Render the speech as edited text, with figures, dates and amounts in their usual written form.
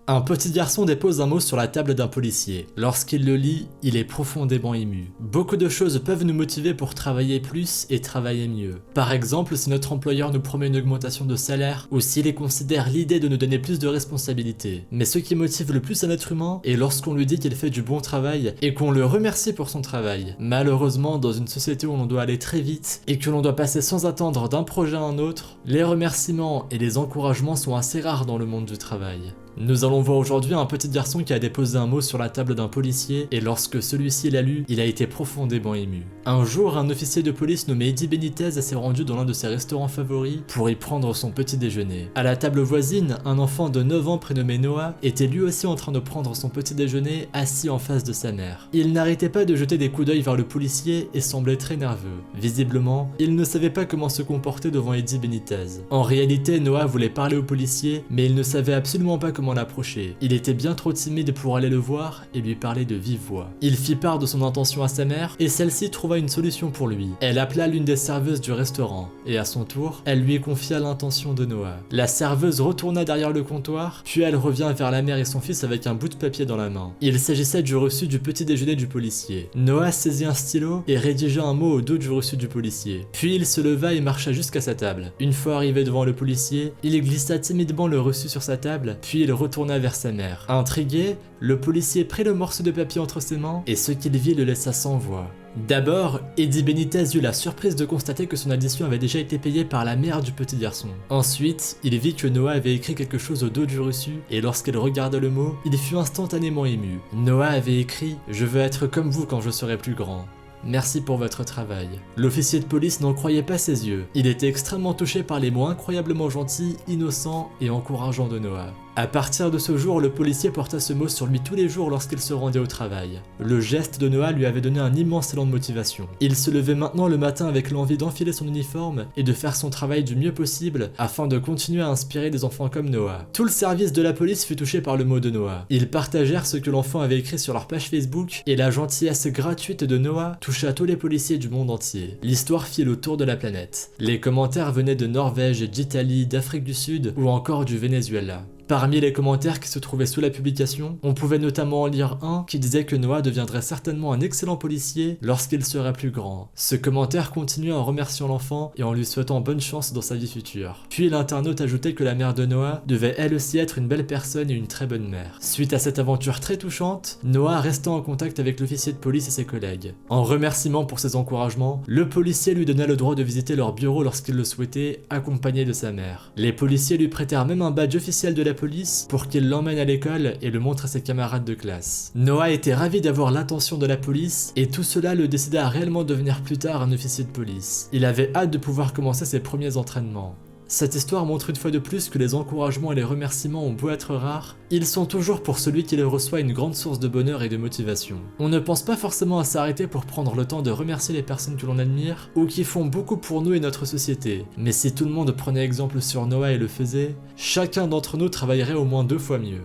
Un petit garçon dépose un mot sur la table d'un policier. Lorsqu'il le lit, il est profondément ému. Beaucoup de choses peuvent nous motiver pour travailler plus et travailler mieux. Par exemple, si notre employeur nous promet une augmentation de salaire ou s'il considère l'idée de nous donner plus de responsabilités. Mais ce qui motive le plus un être humain est lorsqu'on lui dit qu'il fait du bon travail et qu'on le remercie pour son travail. Malheureusement, dans une société où l'on doit aller très vite et que l'on doit passer sans attendre d'un projet à un autre, les remerciements et les encouragements sont assez rares dans le monde du travail. Nous allons voir aujourd'hui un petit garçon qui a déposé un mot sur la table d'un policier et lorsque celui-ci l'a lu, il a été profondément ému. Un jour, un officier de police nommé Eddie Benitez s'est rendu dans l'un de ses restaurants favoris pour y prendre son petit déjeuner. À la table voisine, un enfant de 9 ans prénommé Noah était lui aussi en train de prendre son petit déjeuner assis en face de sa mère. Il n'arrêtait pas de jeter des coups d'œil vers le policier et semblait très nerveux. Visiblement, il ne savait pas comment se comporter devant Eddie Benitez. En réalité, Noah voulait parler au policier, mais il ne savait absolument pas comment l'approcher. Il était bien trop timide pour aller le voir et lui parler de vive voix. Il fit part de son intention à sa mère et celle-ci trouva une solution pour lui. Elle appela l'une des serveuses du restaurant et à son tour, elle lui confia l'intention de Noah. La serveuse retourna derrière le comptoir, puis elle revient vers la mère et son fils avec un bout de papier dans la main. Il s'agissait du reçu du petit déjeuner du policier. Noah saisit un stylo et rédigea un mot au dos du reçu du policier. Puis il se leva et marcha jusqu'à sa table. Une fois arrivé devant le policier, il glissa timidement le reçu sur sa table, puis il retourna vers sa mère. Intrigué, le policier prit le morceau de papier entre ses mains et ce qu'il vit le laissa sans voix. D'abord, Eddie Benitez eut la surprise de constater que son addition avait déjà été payée par la mère du petit garçon. Ensuite, il vit que Noah avait écrit quelque chose au dos du reçu et lorsqu'il regarda le mot, il fut instantanément ému. Noah avait écrit « Je veux être comme vous quand je serai plus grand ». Merci pour votre travail. L'officier de police n'en croyait pas ses yeux. Il était extrêmement touché par les mots incroyablement gentils, innocents et encourageants de Noah. À partir de ce jour, le policier porta ce mot sur lui tous les jours lorsqu'il se rendait au travail. Le geste de Noah lui avait donné un immense élan de motivation. Il se levait maintenant le matin avec l'envie d'enfiler son uniforme et de faire son travail du mieux possible afin de continuer à inspirer des enfants comme Noah. Tout le service de la police fut touché par le mot de Noah. Ils partagèrent ce que l'enfant avait écrit sur leur page Facebook et la gentillesse gratuite de Noah toucha tous les policiers du monde entier. L'histoire fit le tour de la planète. Les commentaires venaient de Norvège, d'Italie, d'Afrique du Sud ou encore du Venezuela. Parmi les commentaires qui se trouvaient sous la publication, on pouvait notamment en lire un qui disait que Noah deviendrait certainement un excellent policier lorsqu'il serait plus grand. Ce commentaire continuait en remerciant l'enfant et en lui souhaitant bonne chance dans sa vie future. Puis l'internaute ajoutait que la mère de Noah devait elle aussi être une belle personne et une très bonne mère. Suite à cette aventure très touchante, Noah resta en contact avec l'officier de police et ses collègues. En remerciement pour ses encouragements, le policier lui donna le droit de visiter leur bureau lorsqu'il le souhaitait, accompagné de sa mère. Les policiers lui prêtèrent même un badge officiel de la police pour qu'il l'emmène à l'école et le montre à ses camarades de classe. Noah était ravi d'avoir l'attention de la police et tout cela le décida à réellement devenir plus tard un officier de police. Il avait hâte de pouvoir commencer ses premiers entraînements. Cette histoire montre une fois de plus que les encouragements et les remerciements ont beau être rares, ils sont toujours pour celui qui les reçoit une grande source de bonheur et de motivation. On ne pense pas forcément à s'arrêter pour prendre le temps de remercier les personnes que l'on admire ou qui font beaucoup pour nous et notre société. Mais si tout le monde prenait exemple sur Noah et le faisait, chacun d'entre nous travaillerait au moins 2 fois mieux.